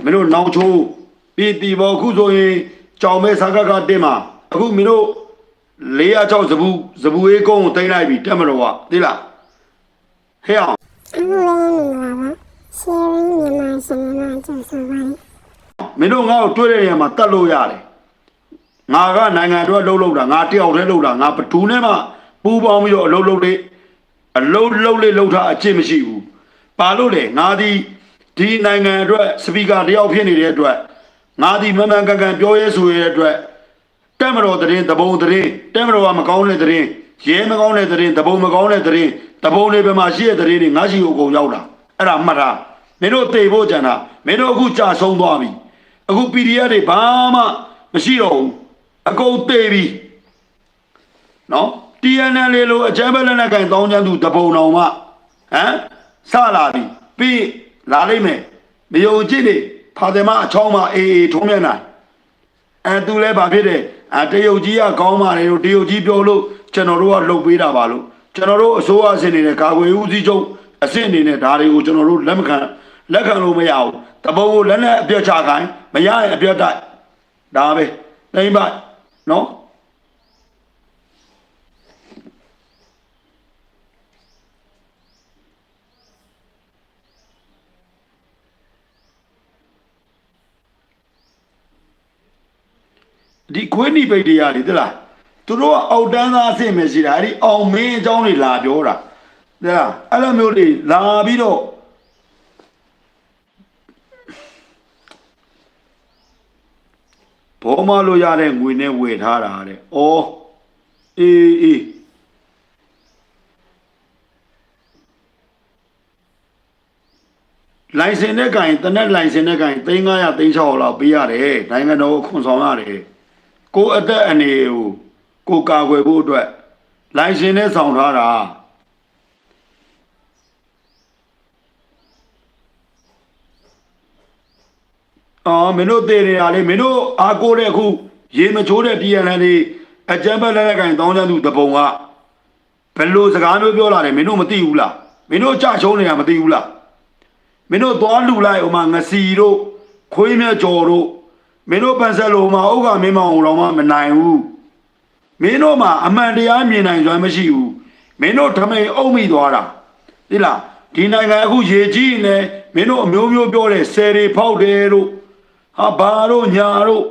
မင်းတို့နောင်ချိုးပြည်တီဘောခုဆိုရင်ကြောင်မဲစာကတင်မှာအခုမင်းတို့406ဇပူအေးကုန်းကိုတင်လိုက်ပြီတက်မတော်ကသိလားဟဲ့အောင်အခုလည်းမင်္ဂလာပါရှယ်ရင်းမြန်မာရှင်မြန်မာကျဆိုပါလိမင်းတို့ငါ့ကိုတွေ့တဲ့နေရာမှာတတ်လို့ရတယ်ငါကနိုင်ငံတော်လှုပ်လှုပ်တာငါတယောက်တည်းလှုပ်တာငါဘဒူးနဲ့မှပူပေါင်းပြီးတော့အလုပ်လုပ်ထားအကျင့်မရှိဘူးပါလို့လေငါဒီနိုင်ငံအတွက်စပီကာတယောက်ဖြစ်နေတဲ့အတွက်ငါဒီမမှန်ကန်ပြောရဲဆိုရတဲ့အတွက်တက်မတော်တဲ့တဘုံတဲ့တက်မတော်ကမကောင်းတဲ့တဲ့ရဲမကောင်းတဲ့တဲ့တဘုံမကောင်းတဲ့တဲ့တဘုံတွေဘယ်မှာရှိတဲ့တဲ့တွေငါရှိကိုအကုန်ရောက်တာအဲ့ဒါမှတ်ထားမင်းတို့သိဖို့ကြံတာမင်းတို့အခုကြာဆုံးသွားပြီအခု PDF တွေဘာမှမရှိတော့ဘူးအကုန်သိပြီနော် TNL လို့အကြမ်းဖက်လက်နက်ကိုင်တောင်းချမ်းသူတဘုံတော်မှစလာပြီပြီးလာလိမ့်မယ်မယုံကြည်နေဖာတယ်မအချောင်းမအေးထုံးမြတ်နိုင်သူလည်းဗာဖြစ်တယ်တရုတ်ကြီးကကောင်းပါတယ်လို့တရုတ်ကြီးပြောလို့ကျွန်တော်တို့ကလှုပ်ပေးတာပါလို့ကျွန်တော်တို့အစိုးရအဆင့်နေတဲ့ကာကွယ်ဦးစီးချုပ်အဆင့်အနေနဲ့ဒါတွေကိုကျွန်တော်တို့လက်ခံလို့မရဘူးတဘုံကိုလက်နဲ့အပြတ်ချခိုင်းမရရင်အပြတ်တိုက်ဒါပဲတိမ့်ပါနော်ဒီခွေးနိပိတ်တရားတွေသလားသူတို့ကအောက်တန်းသားအဆင့်ပဲရှိတာအဲ့ဒီအောင်မင်းအကြောင်းတွေလာပြောတာသလားအဲ့လိုမျိုးတွေလာပြီးတော့ဘောမလို့ရတဲ့ငွေနဲ့ဝယ်ထားတာတဲ့ဩအေးလိုင်စင်နဲ့ကင်တနက်လိုင်စင်နဲ့ကင်3500 3600လောက်ပေးရတယ်နိုင်ငံတော်ကိုခွန်ဆောင်ရတယ်ကိုအသက်အနေကိုကာကွယ်ဖို့အတွက်လိုင်စင်နဲ့ဆောင်ထားတာမင်းတို့တည်နေတာလေမင်းတို့အားကိုးတဲ့အခုရေမချိုးတဲ့ TNL တွေအကြမ်းဖက်လက်နက်ကိုင်တောင်းချမ်းသူတပုံကဘယ်လိုစကားမျိုးပြောလာတယ်မင်းတို့မသိဘူးလားမင်းတို့ကြချုံးနေတာမသိဘူးလားမင်းတို့သွားလူလိုက်ဟိုမှာငစီတို့ခွေးမြကျော်တို့မင်းတို့ပန်ဆက်လို့ဟိုမှာဥက္ကမင်းမောင်တော်မှမနိုင်ဘူးမင်းတို့မှာအမှန်တရားမြင်နိုင်စွမ်းမရှိဘူးမင်းတို့ထမိန်အုပ်မိသွားတာသိလားဒီနိုင်ငံအခုရေကြီးနေမင်းတို့အမျိုးမျိုးပြောတယ်ဆယ်တွေဖောက်တယ်တို့ဟာဘာတို့ညာတို့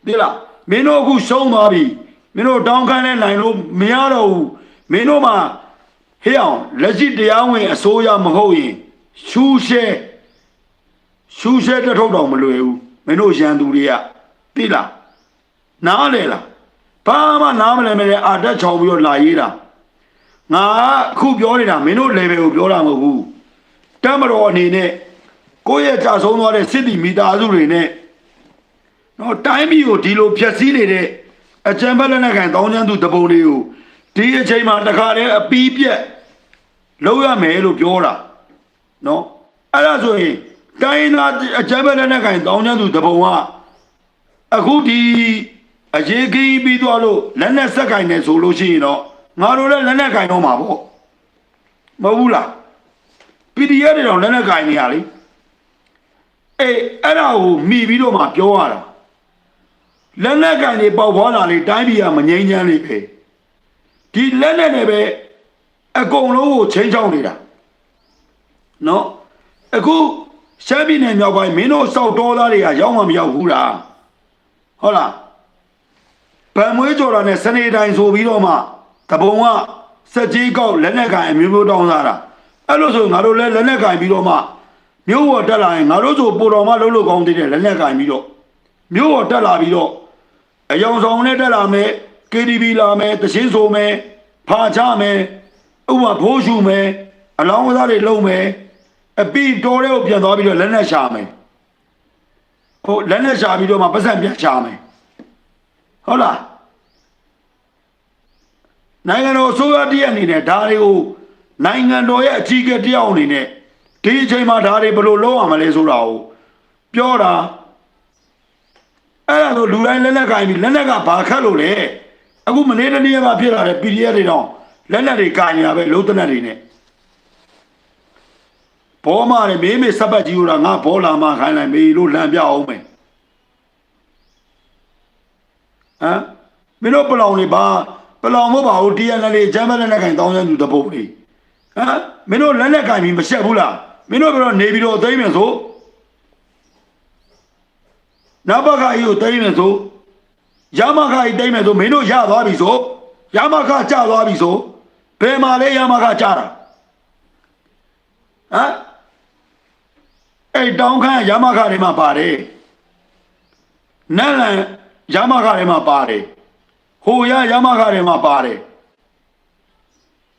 သိလားမင်းတို့အခုရှုံးသွားပြီမင်းတို့တောင်းခမ်းနဲ့နိုင်လို့မရတော့ဘူးမင်းတို့မှာဟေ့အောင်လက်ရှိတရားဝင်အစိုးရမဟုတ်ရင်ရှူရှဲတထုတ်တော်မလွယ်ဘူးမင်းတို့ရန်သူတွေကသိလားနားလေလားဘာမှနားမလဲမလဲအာတက်ချောင်ပြီးတော့လာရေးတာငါအခုပြောနေတာမင်းတို့ level ကိုပြောတာမဟုတ်ဘူးတမတော်အနေနဲ့ကိုယ့်ရဲ့ကြာဆုံးသွားတဲ့စစ်တီမိသားစုတွေနဲ့နော်တိုင်းပြည်ကိုဒီလိုဖျက်ဆီးနေတဲ့အကြမ်းဖက်လက်နက်ကိုင်တောင်းချမ်းသူတပုံတွေကိုဒီအချိန်မှာတခါတည်းအပီးပြက်လောက်ရမယ်လို့ပြောတာနော်အဲ့ဒါဆိုရင်တိုင်းသားအကြမ်းဖက်လက်နက်ကိုင်တောင်းချမ်းသူတပုံကအခုဒီအရေးကြီးပြီးသွားလို့လက်နက်ဆက်ကင်နေဆိုလို့ရှိရင်တော့ငါတို့လည်းလက်နက်ကင်တော့မှာပေါ့မဟုတ်ဘူးလား PDF တွေတော့လက်နက်ကင်နေရလေအဲ့ဒါကိုမိပြီးတော့မှပြောရတာလက်နက်ကင်တွေပေါက်ဖွာလာလေတိုင်းပြည်ကမငြိမ်းချမ်းလေပဲဒီလက်နက်နဲ့ပဲအကုန်လုံးကိုချိန်ချောင်းနေတာနော်အခုရှမ်းပြည်နယ်မြောက်ပိုင်းမင်းတို့စောက်တော်သားတွေကရောက်မှမရောက်ဘူးလားဟုတ်လားဗန်မွေးကြော်တာနဲ့စနေတိုင်းဆိုပြီးတော့မှတဘုံကစက်ကြီးကောက်လက်နက်ကင်အမျိုးမျိုးတောင်းစားတာအဲ့လိုဆိုငါတို့လည်းလက်နက်ကင်ပြီးတော့မှမြို့ဝတက်လာရင်ငါတို့ဆိုပိုတော်မှလှုပ်လို့ကောင်းသေးတယ်လက်နက်ကင်ပြီးတော့မြို့ဝတက်လာပြီးတော့အယောင်ဆောင်နဲ့တက်လာမယ် KTV လာမယ်တချင်းဆိုမယ်ဖာချမယ်ဥပမာဖိုးရှူမယ်အလောင်းဝသားတွေလုံမယ်အပီတော်တွေကိုပြန်သွားပြီးတော့လက်နက်ရှာမယ်ဟိုလက်နက်ရှာပြီးတော့မှပတ်စံပြန်ရှာမယ်ဟုတ်လားနိုင်ငံတော်အစိုးရတည်းအနေနဲ့ဒါတွေကိုနိုင်ငံတော်ရဲ့အကြီးအကဲတယောက်အနေနဲ့ဒီအချိန်မှာဒါတွေဘယ်လိုလုပ်ရမလဲဆိုတာကိုပြောတာအဲ့ဒါဆိုလူတိုင်းလက်နက်ကင်ပြီးလက်နက်ကဘာခတ်လို့လဲအခုမနေ့တနေ့ကဖြစ်လာတဲ့ PDF တွေတော့လက်နက်တွေကင်နေတာပဲလုံးတနက်တွေနဲ့ ဘောမလည်းမေးမေးစပတ်ကြီးလို့ငါဘောလာမှခိုင်းလိုက်မေးလို့လမ်းပြအောင်မယ်ဟမ်မင်းတို့ပလောင်လေးပါပလောင်မဟုတ်ပါဘူးတရားလည်းအချမ်းပဲလည်းခိုင်တောင်းရသူတပုတ်လေးဟမ်မင်းတို့လက်နဲ့ခိုင်ပြီးမရှက်ဘူးလားမင်းတို့ပြောနေပြီးတော့သိမ့်မယ်ဆိုနဘခါကြီးကိုသိမ့်မယ်ဆိုရမခါကြီးသိမ့်မယ်ဆိုမင်းတို့ရသွားပြီဆိုရမခါကျသွားပြီဆိုဘယ်မှာလဲရမခါကျတာဟမ်အဲ့တောင်းခမ်းရမခါတွေမှာပါတယ်နန်းလန်ရမခါတွေမှာပါတယ်ဟိုရမခါတွေမှာပါတယ်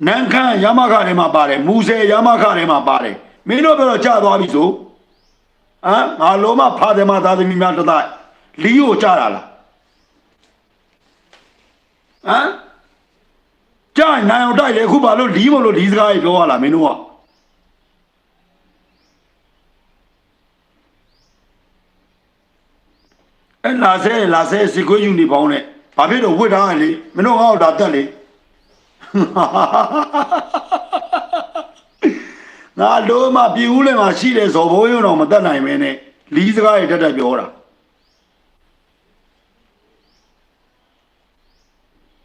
နန်းခမ်းရမခါတွေမှာပါတယ်မူဆယ်ရမခါတွေမှာပါတယ်မင်းတို့ပြောတော့ကြာသွားပြီဆိုဟမ်ငါလုံးမဖာတယ်မသားသမီးများတသားလီကိုကြာတာလားဟမ်ကြာနိုင်အောင်တိုက်လေအခုဘာလို့လီမလို့လီစကားကြီးပြောရလားမင်းတို့ကအဲ့လာဆဲစီကိုယူနေပေါင်းနဲ့ဘာဖြစ်တော့ဝစ်ထားရလေမင်းတို့ငါ့ကိုဒါတက်လေငါတို့မှပြည်ဦးလည်းမှရှိတယ်ဇော်ဘိုးရုံတော့မတက်နိုင်မင်းနဲ့လီးစကားတွေတက်ပြောတာ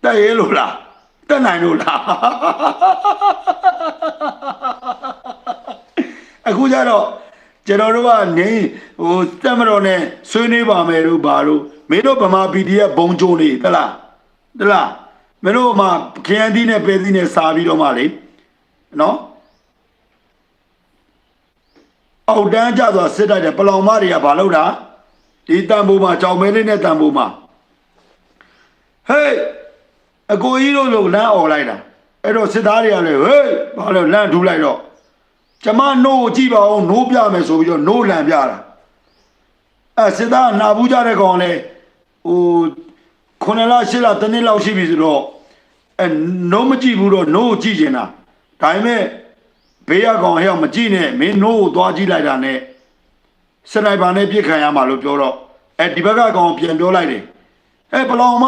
တက်ရဲလို့လားတက်နိုင်လို့လားအခုကျတော့ကျွန်တော်တို့ကနေဟိုတက်မတော်နဲ့ဆွေးနွေးပါမယ်လို့ဘာလို့မင်းတို့ဗမာ PDF ဘုံကျိုးနေသလားမင်းတို့မှခရမ်းသီးနဲ့ပဲသီးနဲ့စားပြီးတော့မှလေနော်အောက်တန်းကြသွားစစ်တိုက်တယ်ပလောင်မတွေကဘာလုပ်တာဒီတန်ဖိုးမှာကြောင်မဲလေးနဲ့တန်ဖိုးမှာဟေးအကိုကြီးတို့လို့လမ်းអော်လိုက်တာအဲ့တော့စစ်သားတွေကလည်းဟေးဘာလို့လမ်းထူလိုက်တော့ကျမနိုးကိုကြည့်ပါဦးနိုးပြမယ်ဆိုပြီးတော့နိုးလန်ပြတာအဲစစ်သားနာဘူးကြတဲ့ကောင်လေဟို9လ10လတနည်းလောက်ရှိပြီဆိုတော့အဲနိုးမကြည့်ဘူးတော့နိုးကိုကြည့်နေတာဒါပေမဲ့ဘေးရကောင်ဟဲ့မကြည့်နဲ့မင်းနိုးကိုသွားကြည့်လိုက်တာနဲ့စနိုက်ပါနဲ့ပြစ်ခံရမှာလို့ပြောတော့အဲဒီဘက်ကကောင်ပြန်ပြောလိုက်တယ်အဲဘလောင်မ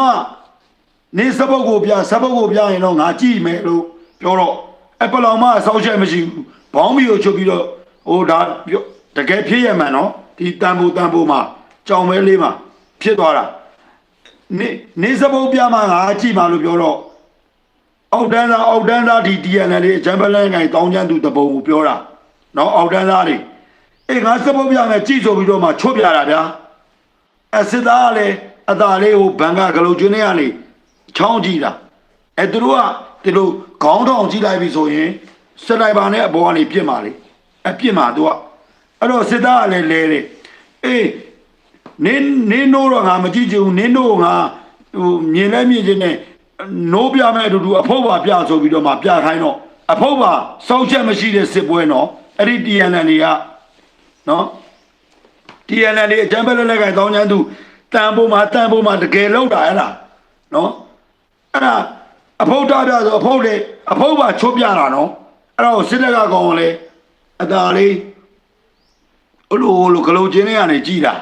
နေစပုတ်ကိုပြရင်တော့ငါကြည့်မယ်လို့ပြောတော့အဲဘလောင်မဆောက်ချက်မရှိဘူးဘောင်းမီကိုချုပ်ပြီးတော့ဟိုဒါတကယ်ဖြစ်ရမှန်နော်ဒီတန်ဖိုးမှာကြောင်မဲလေးမှာဖြစ်သွားတာနေစပုတ်ပြမှာငါကြည့်မှာလို့ပြောတော့အောက်တန်းသားဒီ DNL လေးအချမ်းပလန်းငိုင်တောင်းချမ်းသူတပုံကိုပြောတာနော်အောက်တန်းသားတွေအေးငါစပုတ်ပြမယ်ကြည့်ဆိုပြီးတော့မှချွတ်ပြတာဗျာအစစ်သားကလည်းအသာလေးကိုဘန်ကဂလုတ်ကျွန်းထဲကနေချောင်းကြည့်တာအဲသူတို့ကဒီလိုခေါင်းထောင်ကြည့်လိုက်ပြီဆိုရင်စနိုက်ပါနဲ့အပေါ်ကနေပြစ်မှာလေအပြစ်မှာသူကအဲ့တော့စစ်သားကလည်းလဲတယ်အေးနင်းနိုးတော့ငါမကြည့်ချင်ဘူးနင်းနိုးငါဟိုမြင်လဲမြင်ချင်းနဲ့နိုးပြမဲ့အတူတူအဖို့ပါပြဆိုပြီးတော့မှပြခိုင်းတော့အဖို့ပါစောက်ချက်မရှိတဲ့စစ်ပွဲနော်အဲ့ဒီ TNL တွေကနော် TNL တွေအကြမ်းဖက်လက်နက်ကိုင်တောင်းချမ်းသူတန်ဖိုးမှာတကယ်လောက်တာဟဲ့လားနော်အဲ့ဒါအဖို့တာပြဆိုအဖို့ပါချိုးပြတာနော်အဲ့တော့စစ်တပ်ကကောင်လေအသာလေးအလိုကလုံးချင်းတွေကနေကြည်တာ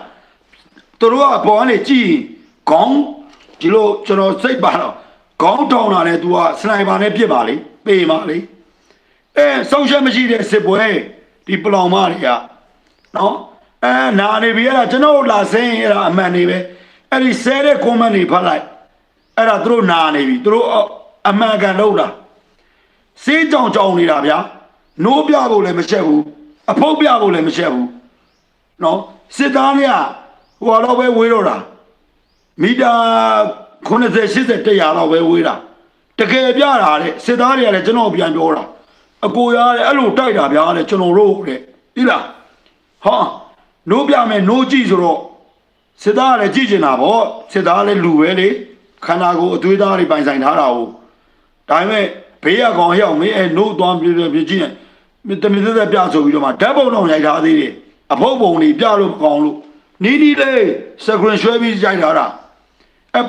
သူတို့ကအပေါ်ကနေကြည်ခေါင်းဒီလိုကျွန်တော်စိတ်ပါတော့ခေါင်းထောင်တာနဲ့ तू ကစနိုက်ပါနဲ့ပြစ်ပါလေပေးပါလေဆောက်ချက်မရှိတဲ့စစ်ပွဲဒီပလောင်မတွေကနော်နာနေပြီအဲ့ဒါကျွန်တော်လာစင်းအဲ့ဒါအမှန်နေပဲအဲ့ဒီဆဲတဲ့ comment တွေဖတ်လိုက်အဲ့ဒါသူတို့နာနေပြီသူတို့အမှန်ကန်လို့လားစေးကြောင်နေတာဗျာနိုးပြဖို့လည်းမချက်ဘူးအဖုတ်ပြဖို့လည်းမချက်ဘူးနော်စစ်သားတွေကဟိုတော့ပဲဝေးတော့တာမီတာ90 80 100တော့ပဲဝေးတာတကယ်ပြတာတဲ့စစ်သားတွေကလည်းကျွန်တော်ပြန်ပြောတာအကိုရတဲ့အဲ့လိုတိုက်တာဗျာတဲ့ကျွန်တော်တို့တဲ့ဒီလားဟာနိုးပြမယ်နိုးကြည့်ဆိုတော့စစ်သားကလည်းကြည့်ကျင်တာဗောစစ်သားလည်းလူပဲလေခန္ဓာကိုယ်အသွေးသားတွေပိုင်ဆိုင်ထားတာဟုတ်ဒါပေမဲ့ဘေးရကောင်ဟျောက်မင်းနိုးသွားပြကြည့်နေတမင်သက်ပြဆိုပြီးတော့မှဓာတ်ပုံတော့ရိုက်ထားသေးတယ်အဖုတ်ပုံတွေပြလို့မကောင်းလို့နီးလေးစကရင်ရွှဲပြီးရိုက်ထားတာ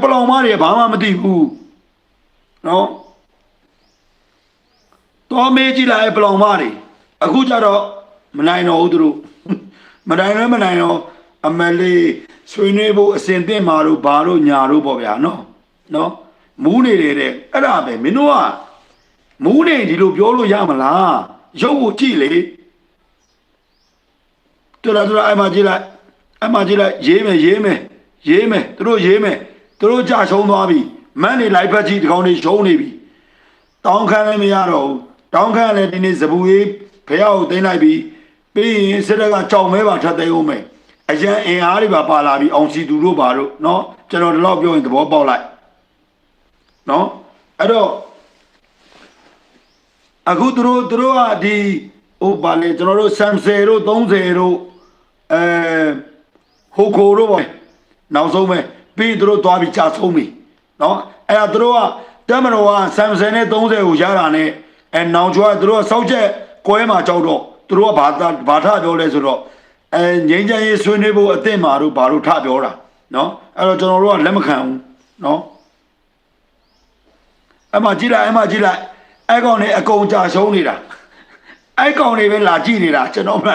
ပလောင်မတွေဘာမှမသိဘူးနော်တော်မေးကြည့်လိုက်ပလောင်မတွေအခုကျတော့မနိုင်တော့ဘူးသူတို့မနိုင်တော့အမလေးဆွေးနွေးဖို့အစဉ်သင့်မှာတို့ဘာတို့ညာတို့ပေါ့ဗျာနော်မူးနေတယ်တဲ့အဲ့ဒါပဲမင်းတို့ကမူးနေဒီလိုပြောလို့ရမလားရုပ်ကိုကြည့်လေ对了，俺妈进来，俺妈进来，爷们，都是家兄弟比，满的来不及，讲的兄弟比，当看了没呀喽？当看了今天是不会陪我等来比，比是那个招没吧，他带我们，而且俺阿里吧巴拉比，昂西嘟噜巴噜，喏，这种老表人都包来，喏，အခုတို့ကဒီဟိုဗာလေကျွန်တော်တို့30တို့30တို့ဟိုကိုတို့ပေါ့နောက်ဆုံးပဲပြီးသူတို့သွားပြီးကြာဆုံးပြီเนาะအဲ့ဒါသူတို့ကတက်မတော်က30နဲ့30ကိုရတာနဲ့နောင်ကျော်ကသူတို့ကစောက်ချက်ကွဲမှာကြောက်တော့သူတို့ကဘာထပြောလဲဆိုတော့ငိမ့်ချမ်းရေးဆွေးနွေးဖို့အသင့်မှာတို့ဘာလို့ထပြောတာเนาะအဲ့တော့ကျွန်တော်တို့ကလက်မခံဘူးเนาะအမှကြည့်လိုက်အဲ့ကောင်နေအကုန်ကြာရှုံးနေတာအဲ့ကောင်နေပဲလာကြည့်နေတာကျွန်တော်မှ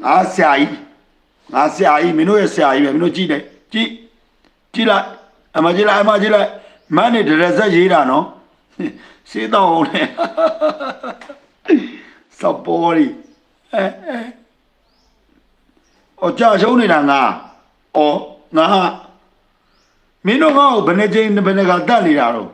ငါဆရာကြီးမင်းတို့ရဲ့ဆရာကြီးပဲမင်းတို့ကြည့်တယ်ကြည့်လိုက်အမှကြည့်လိုက်မန်းနေဒရက်ဆက်ရေးတာနော်စေးတော့အောင်လေစပေါ်ရီကြာရှုံးနေတာငါမင်းတို့ငါ့ကိုဘယ်နှကြိမ်ဘယ်နှကတတ်နေတာတော့